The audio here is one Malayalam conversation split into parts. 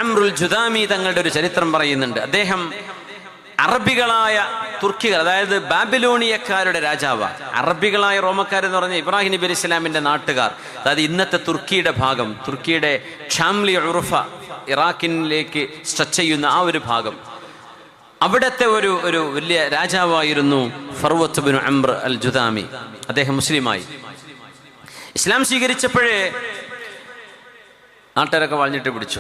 അംറുൽ ജുദാമി തങ്ങളുടെ ഒരു ചരിത്രം പറയുന്നുണ്ട്. അദ്ദേഹം അറബികളായ തുർക്കികൾ, അതായത് ബാബിലോണിയക്കാരുടെ രാജാവാണ്. അറബികളായ റോമക്കാരെന്ന് പറഞ്ഞാൽ ഇബ്രാഹിം നബി അലൈഹി ഇസ്ലാമിന്റെ നാട്ടുകാർ, അതായത് ഇന്നത്തെ തുർക്കിയുടെ ഭാഗം, തുർക്കിയുടെ ഷാംലി ഉറുഫ, ഇറാഖിലേക്ക് സ്ട്രെച്ച് ചെയ്യുന്ന ആ ഒരു ഭാഗം, അവിടുത്തെ ഒരു വലിയ രാജാവായിരുന്നു ഫർവത്ത് ബിൻ അംർ അൽ ജുദാമി. അദ്ദേഹം മുസ്ലിമായി. ഇസ്ലാം സ്വീകരിച്ചപ്പോഴേ നാട്ടുകാരൊക്കെ വളഞ്ഞിട്ട് പിടിച്ചു.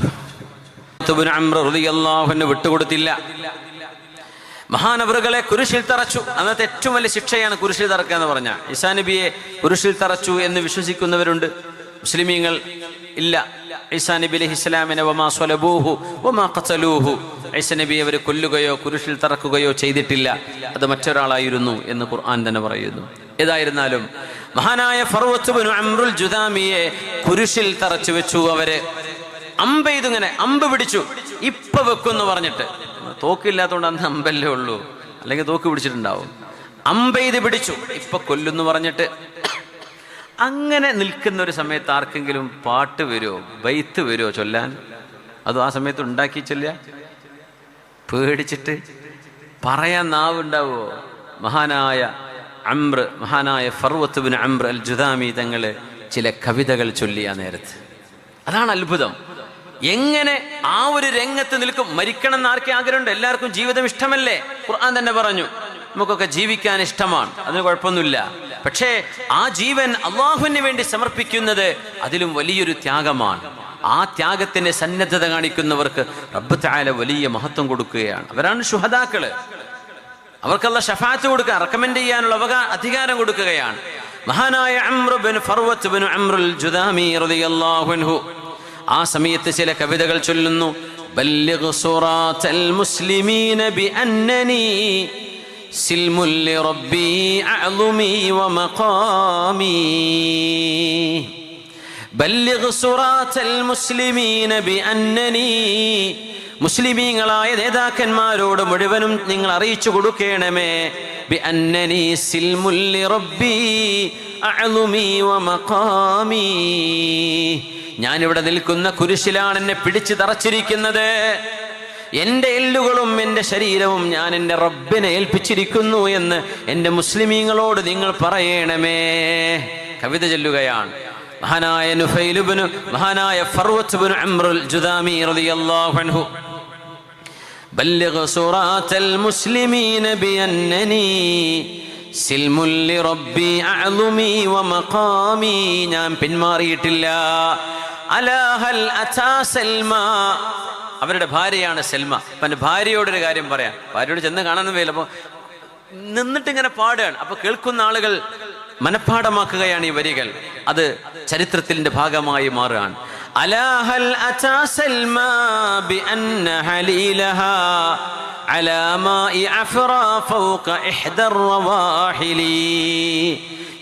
അംർ റളിയല്ലാഹു അൻഹു വിട്ടുകൊടുത്തില്ല. മഹാനവറുകളെ കുരിശിൽ തറച്ചു. അന്നത്തെ ഏറ്റവും വലിയ ശിക്ഷയാണ് കുരിശിൽ തറക്കുക എന്ന് പറഞ്ഞാൽ. ഈസാ നബിയെ കുരിശിൽ തറച്ചു എന്ന് വിശ്വസിക്കുന്നവരുണ്ട്, മുസ്ലിമീങ്ങൾ ഇല്ല. ഈസാ നബി അലൈഹി ഇസ്ലാമിനെ വമാ സ്വലബൂഹു വമാ ഖതലൂഹു, ഈസാ നബിയെ അവർ കൊല്ലുകയോ കുരിശിൽ തറക്കുകയോ ചെയ്തിട്ടില്ല, അത് മറ്റൊരാളായിരുന്നു എന്ന് ഖുർആൻ തന്നെ പറയുന്നു. ഏതായിരുന്നാലും മഹാനായ ഫർവത്ത് ബിൻ അംറുൽ ജുദാമിയെ കുരിശിൽ തറച്ചു വെച്ചു. അവര് അമ്പെയ്തിങ്ങനെ അമ്പ് പിടിച്ചു. ഇപ്പൊ വെക്കുമെന്ന് പറഞ്ഞിട്ട്, തോക്കില്ലാത്തതുകൊണ്ട് അന്ന് അമ്പല്ലേ ഉള്ളൂ, അല്ലെങ്കിൽ തോക്ക് പിടിച്ചിട്ടുണ്ടാവും. അമ്പെയ്ത് പിടിച്ചു, ഇപ്പൊ കൊല്ലുന്നു പറഞ്ഞിട്ട്. അങ്ങനെ നിൽക്കുന്ന ഒരു സമയത്ത് ആർക്കെങ്കിലും പാട്ട് വരുമോ, ബൈത്ത് വരുമോ ചൊല്ലാൻ? അതും ആ സമയത്ത് ഉണ്ടാക്കി ചൊല്ല, പേടിച്ചിട്ട് പറയാൻ നാവുണ്ടാവോ? മഹാനായ ഫർവത്ത് ബിൻ അംർ അൽ ജുദാമി തങ്ങള് ചില കവിതകൾ ചൊല്ലിയ നേരത്ത്. അതാണ് അത്ഭുതം. എങ്ങനെ ആ ഒരു രംഗത്ത് നിൽക്കും. മരിക്കണം എന്ന് ആർക്കും ആഗ്രഹമുണ്ട്? എല്ലാവർക്കും ജീവിതം ഇഷ്ടമല്ലേ? ഖുർആൻ തന്നെ പറഞ്ഞു നമുക്കൊക്കെ ജീവിക്കാൻ ഇഷ്ടമാണ്, അതിന് കുഴപ്പമൊന്നുമില്ല. പക്ഷേ ആ ജീവൻ അള്ളാഹുവിന് വേണ്ടി സമർപ്പിക്കുന്നത് അതിലും വലിയൊരു ത്യാഗമാണ്. ആ ത്യാഗത്തിന്റെ സന്നദ്ധത കാണിക്കുന്നവർക്ക് റബ്ബ് തആല വലിയ മഹത്വം കൊടുക്കുകയാണ്. അവരാണ് ശുഹദാക്കള്. അവർക്കല്ല ഷഫാഅത്ത് കൊടുക്കുക, റെക്കമെൻഡ് ചെയ്യാനുള്ള അധികാരം കൊടുക്കുകയാണ്. മഹാനായ ഫർവത്ത് ബിൻ അംറുൽ ജുദാമി റളിയല്ലാഹു അൻഹു ആ സമയത്ത് ചില കവിതകൾ ചൊല്ലുന്നു. ബല്ലിഗ് സുറാത്തൽ മുസ്ലിമീന ബിഅന്നനി സിൽമുൽ ലിറബ്ബി അഅ്ളുമി വമഖാമി. ബല്ലിഗ് സുറാത്തൽ മുസ്ലിമീന ബിഅന്നനി, മുസ്ലിമീങ്ങളായ നേതാക്കന്മാരോട് മുഴുവനും നിങ്ങൾ അറിയിച്ചു കൊടുക്കണമേ. ബിഅന്നനി സിൽമുൽ ലിറബ്ബി അഅ്ളുമി വമഖാമി, ഞാനിവിടെ നിൽക്കുന്ന കുരിശിലാണ് എന്നെ പിടിച്ചു തറച്ചിരിക്കുന്നത്. എൻ്റെ എല്ലുകളും എൻ്റെ ശരീരവും ഞാൻ എൻ്റെ റബ്ബിനെ ഏൽപ്പിച്ചിരിക്കുന്നു എന്ന് എൻ്റെ മുസ്ലിമീങ്ങളോട് നിങ്ങൾ പറയണമേ. കവിത ചൊല്ലുകയാണ് മഹാനായ ഫർവത്ത് ബിൻ അംറുൽ ജുദാമി റളിയല്ലാഹു അൻഹു. ബല്ലിഗ് സുറാത്തൽ മുസ്ലിമീന ബിഅന്നനി സിൽമുൽ ലിറബ്ബി അഅ്ളുമി വമഖാമി, ഞാൻ പിന്മാറിയിട്ടില്ല. അലാ ഹൽ അതാ സൽമാ, അവരുടെ ഭാര്യയാണ് സൽമ. അപ്പൊ എൻ്റെ ഭാര്യയോടൊരു കാര്യം പറയാം. ഭാര്യയോട് ചെന്ന് കാണാനൊന്നും വയ്യില്ല. അപ്പൊ നിന്നിട്ട് ഇങ്ങനെ പാടുകയാണ്. അപ്പൊ കേൾക്കുന്ന ആളുകൾ മനഃപ്പാഠമാക്കുകയാണ് ഈ വരികൾ. അത് ചരിത്രത്തിന്റെ ഭാഗമായി മാറുകയാണ്. അലാ ഹൽ അതാ സൽമാ ബിഅന്ന ഹലീലഹാ അലാ മാഇ അഫ്റാ ഫൗക ഇഹ്ദർ റവാഹിലി.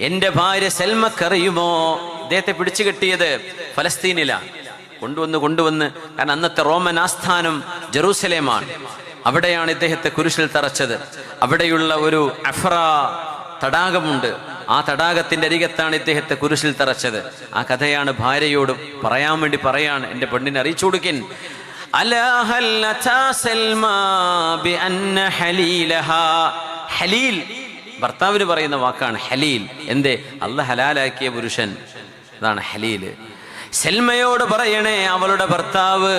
എൻ്റെ ഭാര്യ സൽമക്കറിയുമോ? അദ്ദേഹത്തെ പിടിച്ചു കെട്ടിയത് ഫലസ്തീനിലാണ്. കൊണ്ടുവന്ന് കാരണം അന്നത്തെ റോമൻ ആസ്ഥാനം ജെറൂസലേമാണ്. അവിടെയാണ് ഇദ്ദേഹത്തെ കുരിശിൽ തറച്ചത്. അവിടെയുള്ള ഒരു അഫ്രാ തടാകമുണ്ട്. ആ തടാകത്തിന്റെ അരികത്താണ് ഇദ്ദേഹത്തെ കുരിശിൽ തറച്ചത്. ആ കഥയാണ് ഭാര്യയോട് പറയാൻ വേണ്ടി പറയാണ്, എൻ്റെ പെണ്ണിനെ അറിയിച്ചു കൊടുക്കിൻ. ഹലീൽ ഭർത്താവിന് പറയുന്ന വാക്കാണ് ഹലീൽ. എന്തേ? അല്ലാഹ് ഹലാലാക്കിയ പുരുഷൻ, അതാണ് ഹലീല്. സൽമയോട് പറയണേ, അവളുടെ ഭർത്താവ്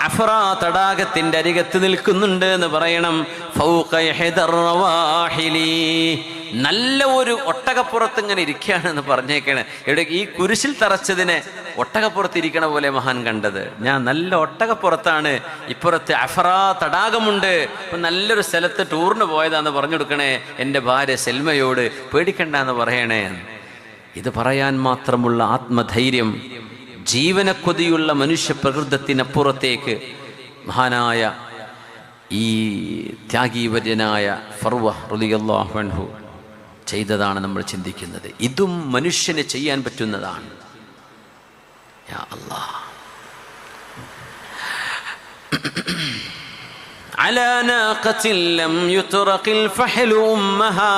അഫ്റാ തടാകത്തിന്റെ അരികത്ത് നിൽക്കുന്നുണ്ട് എന്ന് പറയണം. നല്ല ഒരു ഒട്ടകപ്പുറത്ത് ഇങ്ങനെ ഇരിക്കുകയാണെന്ന് പറഞ്ഞേക്കണേ. ഇവിടെ ഈ കുരിശിൽ തറച്ചതിനെ ഒട്ടകപ്പുറത്ത് ഇരിക്കണ പോലെ മഹാൻ കണ്ടത്. ഞാൻ നല്ല ഒട്ടകപ്പുറത്താണ്, ഇപ്പുറത്ത് അഫ്റാ തടാകമുണ്ട്, ഇപ്പൊ നല്ലൊരു സ്ഥലത്ത് ടൂറിന് പോയതാന്ന് പറഞ്ഞു കൊടുക്കണേ എൻ്റെ ഭാര്യ സെൽമയോട്. പേടിക്കണ്ടെന്ന് പറയണേ. ഇത് പറയാൻ മാത്രമുള്ള ആത്മധൈര്യം, ജീവനക്കൊതിയുള്ള മനുഷ്യ പ്രകൃതത്തിനപ്പുറത്തേക്ക് മഹാനായ ഈ ത്യാഗീവര്യനായ ഫർവ റളിയല്ലാഹു അൻഹു ചെയ്തതാണ് നമ്മൾ ചിന്തിക്കുന്നത്. ഇതും മനുഷ്യന് ചെയ്യാൻ പറ്റുന്നതാണ്. യാ അല്ലാഹ്. അലാ നാഖത്തിൻ ലം യുത്റഖിൽ ഫഹ്ലു ഉമ്മഹാ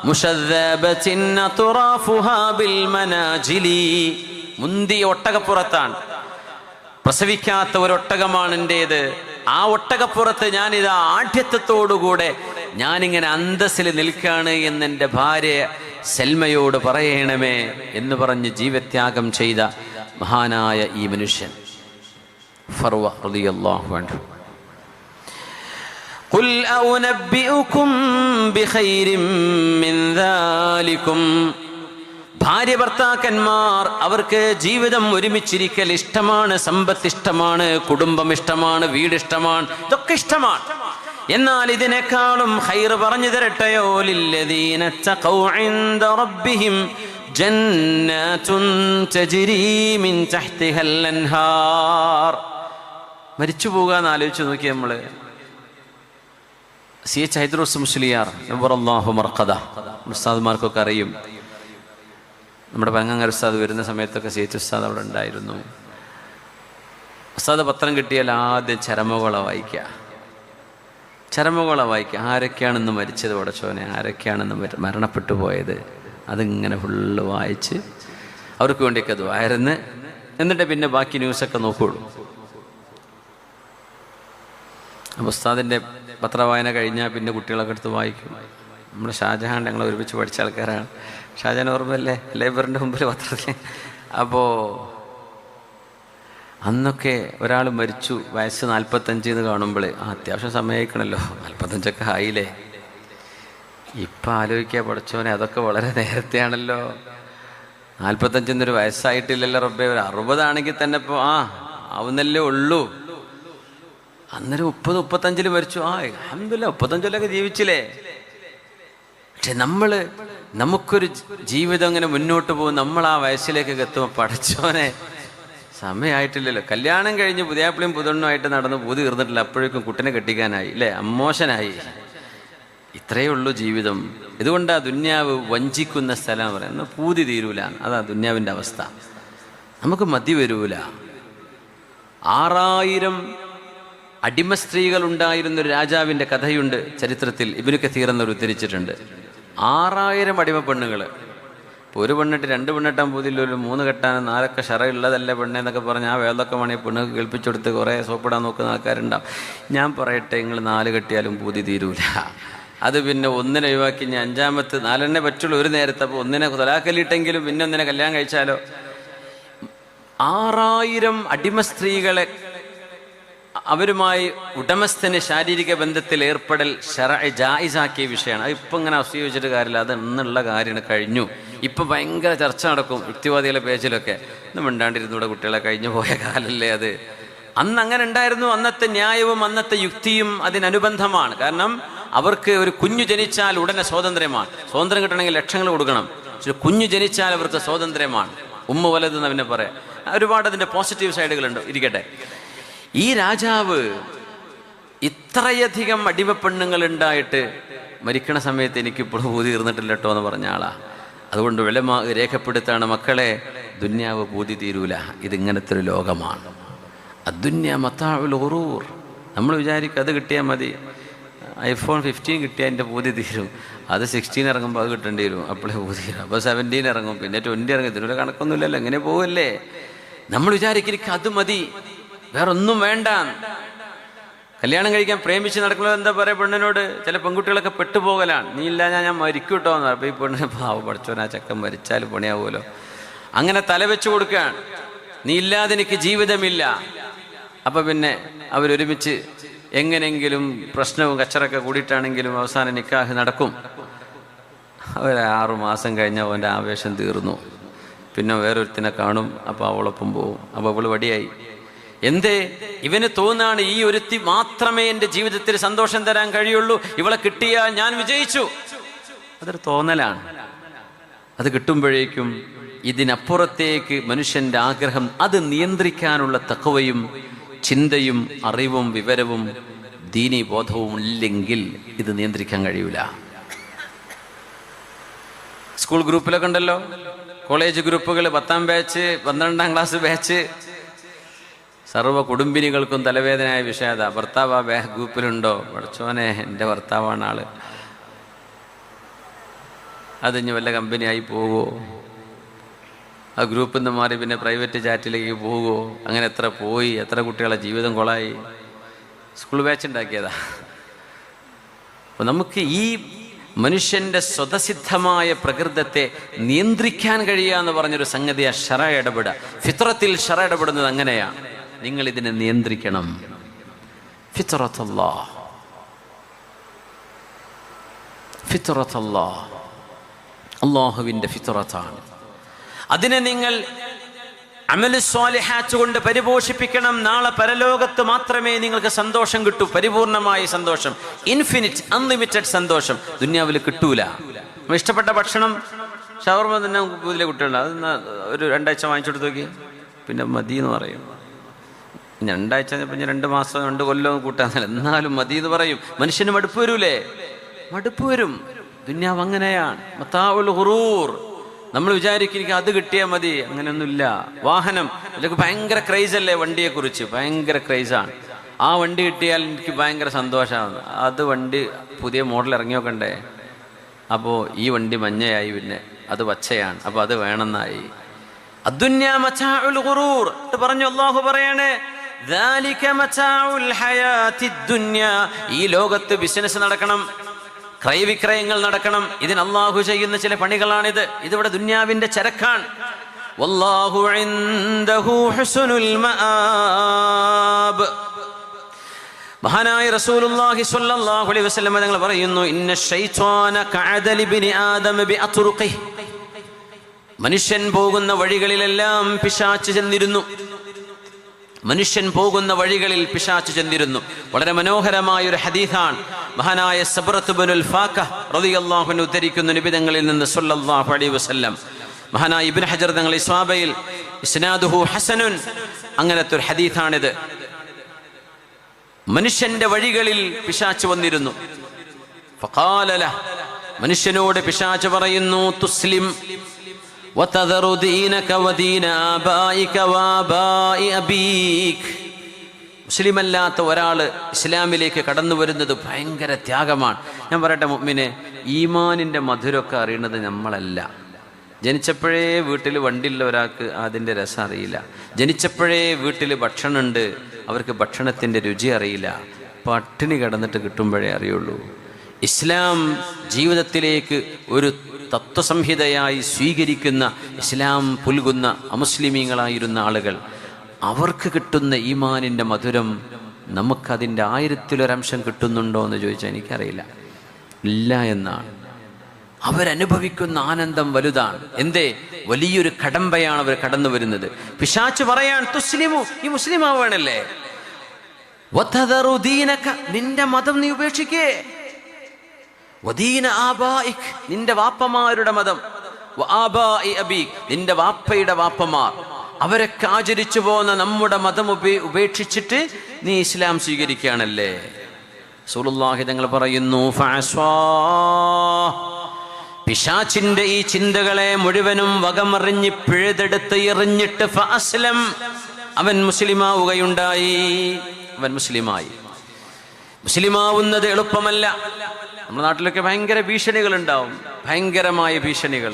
മുശദ്ദബത്തിൻ അത്റാഫുഹാ ബിൽ മനാജിലി. മുന്തിയ ഒട്ടകപ്പുറത്താണ്. പ്രസവിക്കാത്ത ഒരൊട്ടകമാണ് എൻ്റേത്. ആ ഒട്ടകപ്പുറത്ത് ഞാനിതാ ആഢ്യത്വത്തോടുകൂടെ ഞാനിങ്ങനെ അന്തസ്സിൽ നിൽക്കാണ് എന്നെൻ്റെ ഭാര്യ സൽമയോട് പറയണമേ എന്ന് പറഞ്ഞ് ജീവത്യാഗം ചെയ്ത മഹാനായ ഈ മനുഷ്യൻ ഫർവ റളിയല്ലാഹു അൻഹു. ഖുൽ അഉനബ്ബിഉകും ബിഖൈരിൻ മിൻ ദാലികും. ഭാര്യ ഭർത്താക്കന്മാർ അവർക്ക് ജീവിതം ഒരുമിച്ചിരിക്കൽ ഇഷ്ടമാണ്, സമ്പത്ത് ഇഷ്ടമാണ്, കുടുംബം ഇഷ്ടമാണ്, വീട് ഇഷ്ടമാണ്, ഇതൊക്കെ ഇഷ്ടമാണ്. എന്നാൽ ഇതിനേക്കാളും ഖൈർ പറഞ്ഞു തരട്ടെയോ? ലില്ലദീന തഖൗ ഇൻദ റബ്ബിഹിം ജന്നാതുൻ തജ്രി മിൻ തഹ്തിഹൽ അൻഹാർ. മരിച്ചു പോകാന്ന് ആലോചിച്ച് നോക്കി നമ്മൾ. CH ഹൈദ്രോസ് മുസ്ലിയാർ നവറല്ലാഹു മർഖദ, ഉസ്താദ്മാർക്കൊക്കെ അറിയും. നമ്മുടെ പനങ്ങാങ്ങര ഉസ്താദ് വരുന്ന സമയത്തൊക്കെ CH ഉസ്താദ് അവിടെ ഉണ്ടായിരുന്നു. ഉസ്താദ് പത്രം കിട്ടിയാൽ ആദ്യം ചരമകോള വായിക്കുക. ആരൊക്കെയാണെന്ന് മരിച്ചത്, പടച്ചോനെ ആരൊക്കെയാണെന്ന് മരണപ്പെട്ടു പോയത്, അതിങ്ങനെ ഫുള്ള് വായിച്ച് അവർക്ക് വേണ്ടിയൊക്കെ അത് വായരുന്ന്, എന്നിട്ട് പിന്നെ ബാക്കി ന്യൂസൊക്കെ നോക്കുകയുള്ളൂ. അപ്പോൾ ഉസ്താദിൻ്റെ പത്രവായന കഴിഞ്ഞാൽ പിന്നെ കുട്ടികളൊക്കെ എടുത്ത് വായിക്കും. നമ്മുടെ ഷാജഹാൻ ഞങ്ങൾ ഒരുമിച്ച് പഠിച്ച ആൾക്കാരാണ്. ഷാജഹാൻ ഓർമ്മയല്ലേ, ലേബറിൻ്റെ മുമ്പിൽ പത്രത്തിൽ. അപ്പോൾ അന്നൊക്കെ ഒരാൾ മരിച്ചു, വയസ്സ് 45 എന്ന് കാണുമ്പോൾ അത്യാവശ്യം സമയമായിക്കണല്ലോ, 45ഒക്കെ ആയില്ലേ. ഇപ്പം ആലോചിക്കുക, പഠിച്ചോനെ അതൊക്കെ വളരെ നേരത്തെയാണല്ലോ. 45 എന്നൊരു വയസ്സായിട്ടില്ലല്ലോ റബ്ബേ. ഒരു 60 ആണെങ്കിൽ തന്നെ ഇപ്പോൾ ആവുന്നല്ലേ ഉള്ളൂ. അന്നേരം 30-35 മരിച്ചു. അൽഹംദുലില്ലാഹ് 35 ജീവിച്ചില്ലേ. പക്ഷെ നമുക്കൊരു ജീവിതം അങ്ങനെ മുന്നോട്ട് പോകും. നമ്മൾ ആ വയസ്സിലേക്കൊക്കെ എത്തുമ്പോൾ പഠിച്ചോനെ സമയമായിട്ടില്ലല്ലോ. കല്യാണം കഴിഞ്ഞ് പുതിയാപ്പിളിയും പുതുണ്ണുമായിട്ട് നടന്ന് പൂതി തീർന്നിട്ടില്ല, അപ്പോഴേക്കും കുട്ടിനെ കെട്ടിക്കാനായി അല്ലേ, അമ്മോശനായി. ഇത്രയേ ഉള്ളൂ ജീവിതം. ഇതുകൊണ്ടാ ദുന്യാവ് വഞ്ചിക്കുന്ന സ്ഥലം പറയുന്നത്. പൂതി തീരൂല, അതാ ദുന്യാവിൻ്റെ അവസ്ഥ. നമുക്ക് മതി വരൂല. 6000 അടിമ സ്ത്രീകൾ ഉണ്ടായിരുന്നൊരു രാജാവിൻ്റെ കഥയുണ്ട് ചരിത്രത്തിൽ. ഇബ്നു കസീർ എന്നവർ ഉദ്ധരിച്ചിട്ടുണ്ട്. 6000 അടിമ പെണ്ണുങ്ങൾ. ഇപ്പോൾ ഒരു പെണ്ണിട്ട് 2 പെണ്ണിട്ടാൻ പോതില്ല, ഒരു 3 കെട്ടാനും 4 ഷറയുള്ളതല്ലേ പെണ്ണെന്നൊക്കെ പറഞ്ഞ് ആ വേദമൊക്കെ വേണമെങ്കിൽ പെണ്ണുക്ക് കേൾപ്പിച്ചെടുത്ത് കുറേ സോപ്പിടാൻ നോക്കുന്ന ആൾക്കാരുണ്ടാവും. ഞാൻ പറയട്ടെ, നിങ്ങൾ 4 കെട്ടിയാലും പൂതി തീരൂല. അത് പിന്നെ 1 ഒഴിവാക്കി ഞാൻ 5ാമത്തെ 4 പറ്റുള്ളൂ ഒരു നേരത്തെ. അപ്പോൾ 1 തൊലാക്കല്ലിട്ടെങ്കിലും പിന്നെ 1 കല്യാണം കഴിച്ചാലോ. 6000 അടിമ സ്ത്രീകളെ അവരുമായി ഉടമസ്ഥന് ശാരീരിക ബന്ധത്തിൽ ഏർപ്പെടൽ ശറഅ് ജായിസാക്കിയ വിഷയമാണ്. അത് ഇപ്പം ഇങ്ങനെ അവസ്ഥിച്ചിട്ട് കാര്യമില്ല, അത് എന്നുള്ള കാര്യമാണ്. കഴിഞ്ഞു. ഇപ്പം ഭയങ്കര ചർച്ച നടക്കും യുക്തിവാദികളുടെ പേജിലൊക്കെ. ഒന്നും മിണ്ടാണ്ടിരുന്നൂടെ, കുട്ടികളെ കഴിഞ്ഞു പോയ കാലല്ലേ അത്. അന്ന് അങ്ങനെ ഉണ്ടായിരുന്നു. അന്നത്തെ ന്യായവും അന്നത്തെ യുക്തിയും അതിനനുബന്ധമാണ്. കാരണം അവർക്ക് ഒരു കുഞ്ഞു ജനിച്ചാൽ ഉടനെ സ്വാതന്ത്ര്യമാണ്. സ്വാതന്ത്ര്യം കിട്ടണമെങ്കിൽ ലക്ഷങ്ങൾ കൊടുക്കണം. പക്ഷെ കുഞ്ഞു ജനിച്ചാൽ അവർക്ക് സ്വാതന്ത്ര്യമാണ്. ഉമ്മ വലതെന്ന് അവനെ പറയാം. ഒരുപാട് അതിൻ്റെ പോസിറ്റീവ് സൈഡുകളുണ്ട്, ഇരിക്കട്ടെ. ഈ രാജാവ് ഇത്രയധികം അടിമപ്പെണ്ണുങ്ങൾ ഉണ്ടായിട്ട് മരിക്കണ സമയത്ത് എനിക്കിപ്പോൾ പൂതി തീർന്നിട്ടില്ല കേട്ടോ എന്ന് പറഞ്ഞ ആളാ. അതുകൊണ്ട് ഉലമാ രേഖപ്പെടുത്താണ്, മക്കളെ ദുന്യാവ് പൂതി തീരൂല, ഇതിങ്ങനത്തെ ഒരു ലോകമാണ്. അദ്ദുന്യ മതാഉൽ ഗുറൂർ. നമ്മൾ വിചാരിക്കും അത് കിട്ടിയാൽ മതി, iPhone 15 കിട്ടിയാൽ എൻ്റെ പൂതി തീരും. അത് 16 ഇറങ്ങുമ്പോൾ അത് കിട്ടേണ്ടി വരും, അപ്പോഴേ പൂതി തീരും. അപ്പോൾ 17 ഇറങ്ങും, പിന്നെ 20 ഇറങ്ങും. ഇതിനൊരു കണക്കൊന്നുമില്ലല്ലോ, എങ്ങനെ പോവല്ലേ. നമ്മൾ വിചാരിക്കും അത് മതി, വേറൊന്നും വേണ്ട. കല്യാണം കഴിക്കാൻ പ്രേമിച്ച് നടക്കുന്നത് എന്താ പറയുക പെണ്ണിനോട്? ചില പെൺകുട്ടികളൊക്കെ പെട്ടുപോകലാണ്. നീ ഇല്ല ഞാൻ മരിക്കും കേട്ടോ എന്ന്. അപ്പോൾ ഈ പെണ്ണിന് പാവം പഠിച്ചോൻ, ആ ചക്കൻ മരിച്ചാൽ പണിയാവുമല്ലോ. അങ്ങനെ തലവെച്ച് കൊടുക്കുകയാണ്. നീ ഇല്ലാതെ എനിക്ക് ജീവിതമില്ല. അപ്പം പിന്നെ അവരൊരുമിച്ച് എങ്ങനെയെങ്കിലും പ്രശ്നവും കച്ചറൊക്കെ കൂടിയിട്ടാണെങ്കിലും അവസാനം നിക്കാഹ് നടക്കും. അവർ 6 മാസം കഴിഞ്ഞാൽ അവൻ്റെ ആവേശം തീർന്നു. പിന്നെ വേറൊരുത്തിനെ കാണും, അപ്പോൾ അവളൊപ്പം പോവും. അപ്പോൾ അവൾ വടിയായി. എന്തേ? ഇവന് തോന്നാണ് ഈ ഒരുത്തി മാത്രമേ എൻ്റെ ജീവിതത്തിൽ സന്തോഷം തരാൻ കഴിയുള്ളൂ, ഇവളെ കിട്ടിയാൽ ഞാൻ വിജയിച്ചു. അതൊരു തോന്നലാണ്. അത് കിട്ടുമ്പോഴേക്കും ഇതിനപ്പുറത്തേക്ക് മനുഷ്യൻ്റെ ആഗ്രഹം, അത് നിയന്ത്രിക്കാനുള്ള തഖ്വയും ചിന്തയും അറിവും വിവരവും ദീനീ ബോധവും ഇല്ലെങ്കിൽ ഇത് നിയന്ത്രിക്കാൻ കഴിയൂല. സ്കൂൾ ഗ്രൂപ്പിലൊക്കെ ഉണ്ടല്ലോ, കോളേജ് ഗ്രൂപ്പുകൾ, 10ാം ബാച്ച്, 12ാം ക്ലാസ് ബാച്ച്. സർവ്വ കുടുംബിനികൾക്കും തലവേദനയായ വിഷയം അതാ. ഭർത്താവ് ആ ഗ്രൂപ്പിലുണ്ടോ? പഠിച്ചോനെ, എൻ്റെ ഭർത്താവാണ് ആള്. അതിഞ്ഞ് വല്ല കമ്പനിയായി പോവോ? ആ ഗ്രൂപ്പിൽ നിന്ന് മാറി പിന്നെ പ്രൈവറ്റ് ചാറ്റിലേക്ക് പോകുമോ? അങ്ങനെ എത്ര പോയി, എത്ര കുട്ടികളെ ജീവിതം കൊളായി. സ്കൂൾ ബാച്ച് ഉണ്ടാക്കിയതാ. അപ്പോൾ നമുക്ക് ഈ മനുഷ്യൻ്റെ സ്വതസിദ്ധമായ പ്രകൃതത്തെ നിയന്ത്രിക്കാൻ കഴിയുക എന്ന് പറഞ്ഞൊരു സംഗതിയാ ശറ ഇടപെടുക. ഫിത്രത്തിൽ ശറ ഇടപെടുന്നത് അങ്ങനെയാണ്. നിങ്ങൾ ഇതിനെ നിയന്ത്രിക്കണം. ഫിത്രത്തല്ലാഹ്, ഫിത്രത്തല്ലാഹ്, അല്ലാഹുവിൻ്റെ ഫിത്രത്താണ്. അതിനെ നിങ്ങൾ അമലു സ്വാലിഹാത്ത് കൊണ്ട് പരിപോഷിപ്പിക്കണം. നാളെ പരലോകത്ത് മാത്രമേ നിങ്ങൾക്ക് സന്തോഷം കിട്ടൂ, പരിപൂർണമായ സന്തോഷം, ഇൻഫിനിറ്റ് അൺലിമിറ്റഡ് സന്തോഷം ദുനിയാവിൽ കിട്ടൂല. ഇഷ്ടപ്പെട്ട ഭക്ഷണം ഷവർമ തന്നെ പുതിയ കുട്ടികളുണ്ട്, അത് ഒരു 2 ആഴ്ച വാങ്ങിച്ചെടുത്ത് നോക്കി, പിന്നെ മതി എന്ന് പറയും. 2 ആഴ്ച പിന്നെ 2 മാസം 2 കൊല്ലം കൂട്ടാൻ, എന്നാലും മതി എന്ന് പറയും. മനുഷ്യന് മടുപ്പ് വരൂലേ? മടുപ്പ് വരും. ദുനിയാവ് അങ്ങനെയാണ്. മതാഉൽ ഖുറൂർ. നമ്മൾ വിചാരിക്കും അത് കിട്ടിയാൽ മതി, അങ്ങനെയൊന്നുമില്ല. വാഹനം, ഇതൊക്കെ ഭയങ്കര ക്രൈസല്ലേ, വണ്ടിയെക്കുറിച്ച് ഭയങ്കര ക്രൈസാണ്. ആ വണ്ടി കിട്ടിയാൽ എനിക്ക് ഭയങ്കര സന്തോഷമാണ്. അത് വണ്ടി പുതിയ മോഡൽ ഇറങ്ങി നോക്കണ്ടേ? അപ്പോൾ ഈ വണ്ടി മഞ്ഞയായി, പിന്നെ അത് പച്ചയാണ്, അപ്പോൾ അത് വേണമെന്നായി. അദ്ദുന്യാ മതാഉൽ ഖുറൂർ പറഞ്ഞു അല്ലാഹു പറയാണ്, ദാലിക മതാഉൽ ഹയാത്തിദ് ദുനിയാ. ഈ ലോകത്ത് ബിസിനസ് നടക്കണം, ക്രയവിക്രയങ്ങൾ നടക്കണം. ഇതിന് അല്ലാഹു ചെയ്യുന്ന ചില പണികളാണിത്. ഇതിവിടെ ദുനിയാവിന്റെ ചരക്കാണ്. വല്ലാഹു ഇൻദഹു ഹുസ്നുൽ മആബ്. മഹാനായ റസൂലുള്ളാഹി സ്വല്ലല്ലാഹു അലൈഹി വസല്ലം തങ്ങൾ പറയുന്നു, ഇന്ന ശൈത്വാന കഅദലി ഇബ്നി ആദം ബിഅത്റുഖിഹി. മനുഷ്യൻ പോകുന്ന വഴികളിലെല്ലാം പിശാച് ചെന്നിരുന്നു. മനുഷ്യൻ പോകുന്ന വഴികളിൽ പിശാച് ചെന്നിരുന്നു. വളരെ മനോഹരമായ ഒരു ഹദീസാണ്. മഹാനായ സബ്റത്ത് ഇബ്നുൽ ഫാഖഹ് റളിയല്ലാഹു അൻഹു ഉദ്ധരിക്കുന്ന നിബിധങ്ങളിൽ നിന്ന് സ്വല്ലല്ലാഹു അലൈഹി വസല്ലം. മഹാനായ ഇബ്നു ഹജർ തങ്ങൾ ഇസ്വാബയിൽ ഇസ്നാദുഹു ഹസനുൻ, അങ്ങനത്തെ ഒരു ഹദീസാണിത്. മനുഷ്യന്റെ വഴികളിൽ പിശാച് വന്നിരുന്നു. ഫഖാല ലഹു, മനുഷ്യനോട് പിശാച് പറയുന്നു, തുസ്ലിം വതദറു ദീനക വദീന ആബായിക വആബാഇ അബീക്. മുസ്ലിമല്ലാത്ത ഒരാൾ ഇസ്ലാമിലേക്ക് കടന്നു വരുന്നത് ഭയങ്കര ത്യാഗമാണ്. ഞാൻ പറയട്ടെ മുഅ്മിനെ, ഈമാനിൻ്റെ മധുരമൊക്കെ അറിയുന്നത് നമ്മളല്ല. ജനിച്ചപ്പോഴേ വീട്ടിൽ വണ്ടിയുള്ള ഒരാൾക്ക് അതിൻ്റെ രസം അറിയില്ല. ജനിച്ചപ്പോഴേ വീട്ടിൽ ഭക്ഷണമുണ്ട്, അവർക്ക് ഭക്ഷണത്തിൻ്റെ രുചി അറിയില്ല. പട്ടിണി കിടന്നിട്ട് കിട്ടുമ്പോഴേ അറിയുള്ളൂ. ഇസ്ലാം ജീവിതത്തിലേക്ക് ഒരു തത്വസംഹിതയായി സ്വീകരിക്കുന്ന, ഇസ്ലാം പുൽകുന്ന അമുസ്ലിമീങ്ങളായിരുന്ന ആളുകൾ, അവർക്ക് കിട്ടുന്ന ഈമാനിൻ്റെ മധുരം നമുക്കതിൻ്റെ 1000-1 കിട്ടുന്നുണ്ടോ എന്ന് ചോദിച്ചാൽ എനിക്കറിയില്ല. ഇല്ല എന്നാണ്. അവരനുഭവിക്കുന്ന ആനന്ദം വലുതാണ്. എന്തേ? വലിയൊരു കടമ്പയാണ് അവർ കടന്നു വരുന്നത്. പിശാച് പറയാൻ, തുസ്ലിമു, ഈ മുസ്ലിം ആവാണല്ലേ, വതദറു ദീനക, നിന്റെ മതം നീ ഉപേക്ഷിക്കേ, വദീന ആബായിക്, നിന്റെ വാപ്പമാരുടെ മതം, വആബാഇ അബീക്, നിന്റെ വാപ്പയുടെ വാപ്പമാർ, അവരൊക്കെ ആചരിച്ചു പോകുന്ന നമ്മുടെ മതം ഉപേക്ഷിച്ചിട്ട് നീ ഇസ്ലാം സ്വീകരിക്കുകയാണല്ലേ. റസൂലുള്ളാഹി തങ്ങൾ പറയുന്നു, ഫഅസ്വാ, പിശാചിന്റെ ഈ ചിന്തകളെ മുഴുവനും വകമറിഞ്ഞ് പിഴുതെടുത്ത് എറിഞ്ഞിട്ട് ഫഅസ്ലം, അവൻ മുസ്ലിമാവുകയുണ്ടായി. അവൻ മുസ്ലിമായി. മുസ്ലിമാവുന്നത് എളുപ്പമല്ല. നമ്മുടെ നാട്ടിലൊക്കെ ഭയങ്കര ഭീഷണികൾ ഉണ്ടാവും, ഭയങ്കരമായ ഭീഷണികൾ.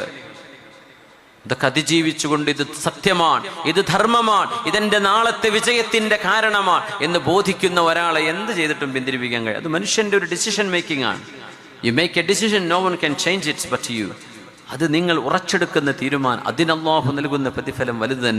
ഇതൊക്കെ അതിജീവിച്ചുകൊണ്ട് ഇത് സത്യമാണ്, ഇത് ധർമ്മമാണ്, ഇതെന്റെ നാളത്തെ വിജയത്തിന്റെ കാരണമാണ് എന്ന് ബോധിക്കുന്ന ഒരാളെ എന്ത് ചെയ്തിട്ടും പിന്തിരിപ്പിക്കാൻ കഴിയും. അത് മനുഷ്യന്റെ ഒരു ഡിസിഷൻ മേക്കിംഗ് ആണ്. You make a decision, no one can change it's but you. അത് നിങ്ങൾ ഉറച്ചെടുക്കുന്ന തീരുമാനം, അതിന് അല്ലാഹു നൽകുന്ന പ്രതിഫലം വലുത് തന്നെ.